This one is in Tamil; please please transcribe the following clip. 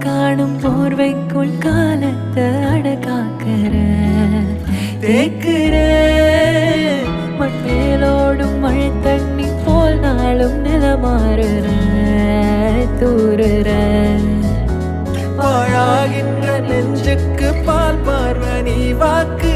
காணும் போர்வைக்குள் காலத்தை அடக்காக்குற தேக்குற மண்ணேலோடும் மழை தண்ணி போல் நாளும் நிலமாறுற தூறுற பாழாகின்ற நெஞ்சுக்கு பால் பார்வ நீ வாக்கு